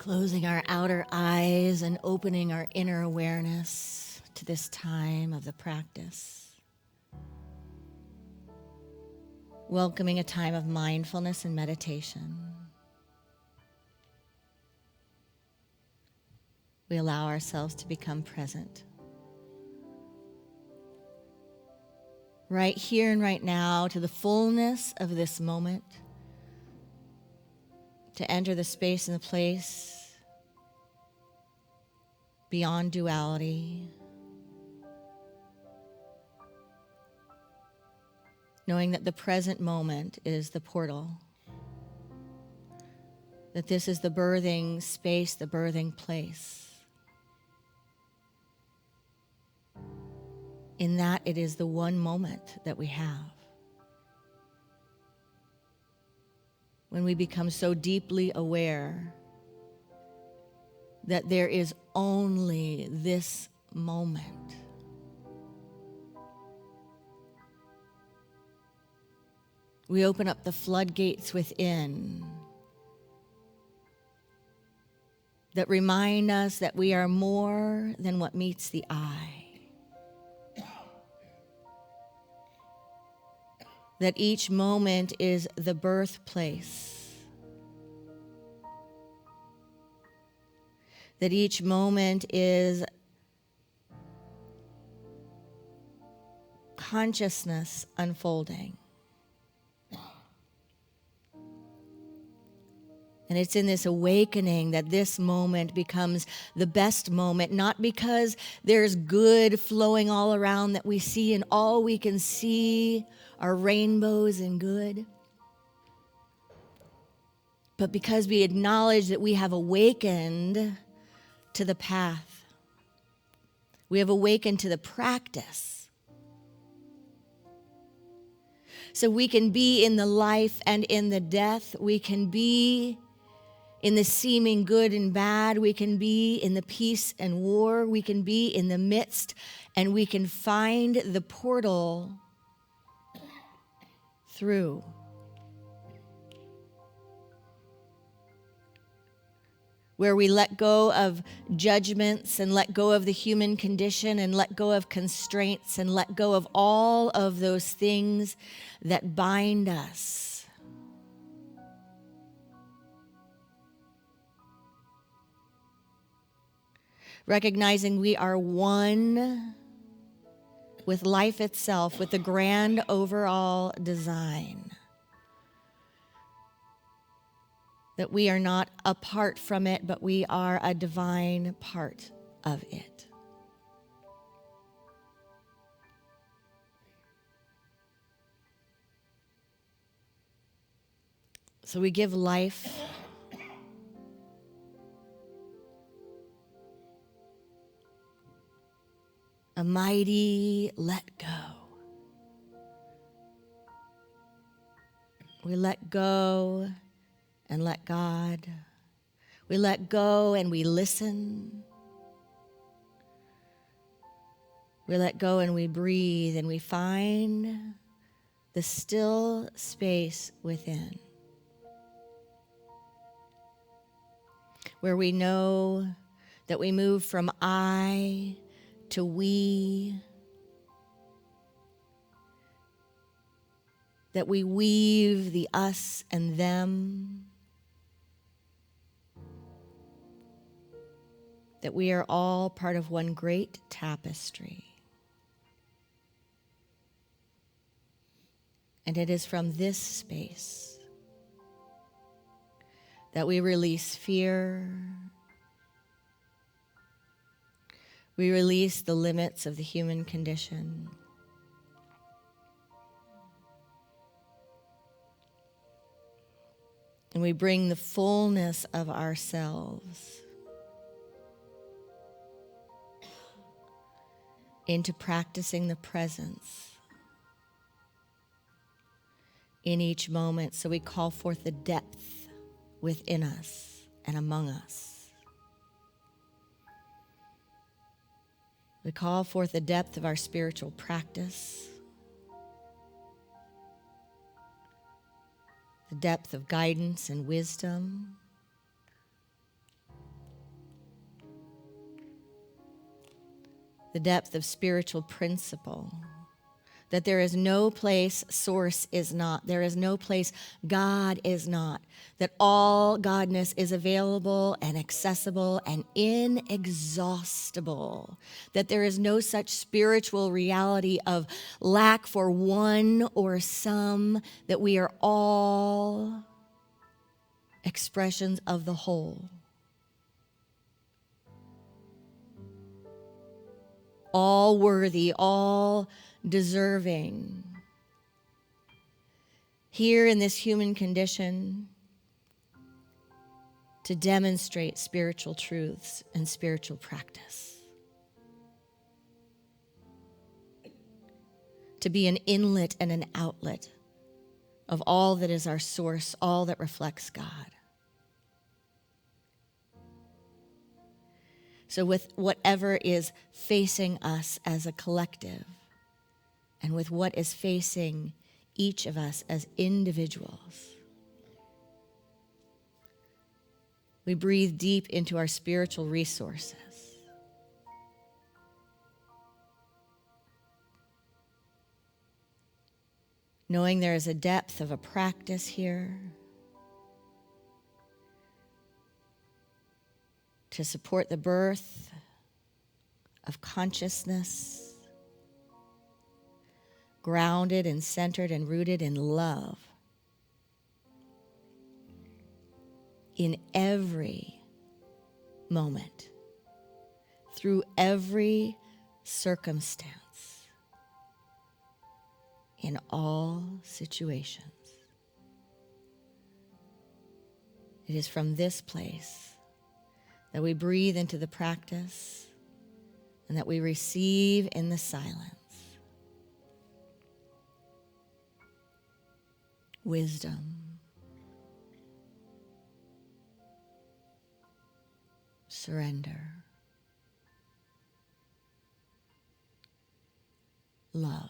Closing our outer eyes and opening our inner awareness to this time of the practice. Welcoming a time of mindfulness and meditation. We allow ourselves to become present. Right here and right now, to the fullness of this moment, to enter the space and the place beyond duality, knowing that the present moment is the portal, that this is the birthing space, the birthing place. In that it is the one moment that we have. When we become so deeply aware that there is only this moment. We open up the floodgates within that remind us that we are more than what meets the eye. That each moment is the birthplace. That each moment is consciousness unfolding. And it's in this awakening that this moment becomes the best moment, not because there's good flowing all around that we see and all we can see are rainbows and good, but because we acknowledge that we have awakened to the path. We have awakened to the practice. So we can be in the life and in the death. We can be in the seeming good and bad. We can be in the peace and war. We can be in the midst, and we can find the portal through. Where we let go of judgments and let go of the human condition and let go of constraints and let go of all of those things that bind us. Recognizing we are one with life itself, with the grand overall design. That we are not apart from it, but we are a divine part of it. So we give life a mighty let go. We let go and let God. We let go and we listen. We let go and we breathe and we find the still space within, where we know that we move from I to we, that we weave the us and them, that we are all part of one great tapestry. And it is from this space that we release fear. We release the limits of the human condition. And we bring the fullness of ourselves into practicing the presence in each moment. So we call forth the depth within us and among us. We call forth the depth of our spiritual practice, the depth of guidance and wisdom, the depth of spiritual principle, that there is no place source is not, there is no place God is not, that all Godness is available and accessible and inexhaustible, that there is no such spiritual reality of lack for one or some, that we are all expressions of the whole. All worthy, all deserving. Here in this human condition, to demonstrate spiritual truths and spiritual practice. To be an inlet and an outlet of all that is our source, all that reflects God. So with whatever is facing us as a collective, and with what is facing each of us as individuals, we breathe deep into our spiritual resources. Knowing there is a depth of a practice here to support the birth of consciousness, grounded and centered and rooted in love in every moment, through every circumstance, in all situations. It is from this place that we breathe into the practice and that we receive in the silence wisdom, surrender, love.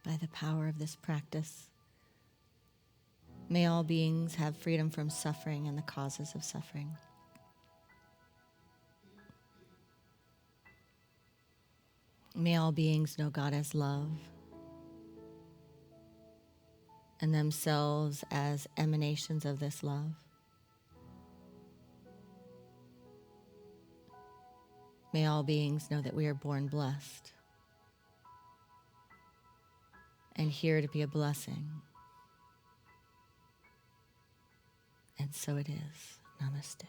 by the power of this practice. May all beings have freedom from suffering and the causes of suffering. May all beings know God as love and themselves as emanations of this love. May all beings know that we are born blessed and here to be a blessing. And so it is. Namaste.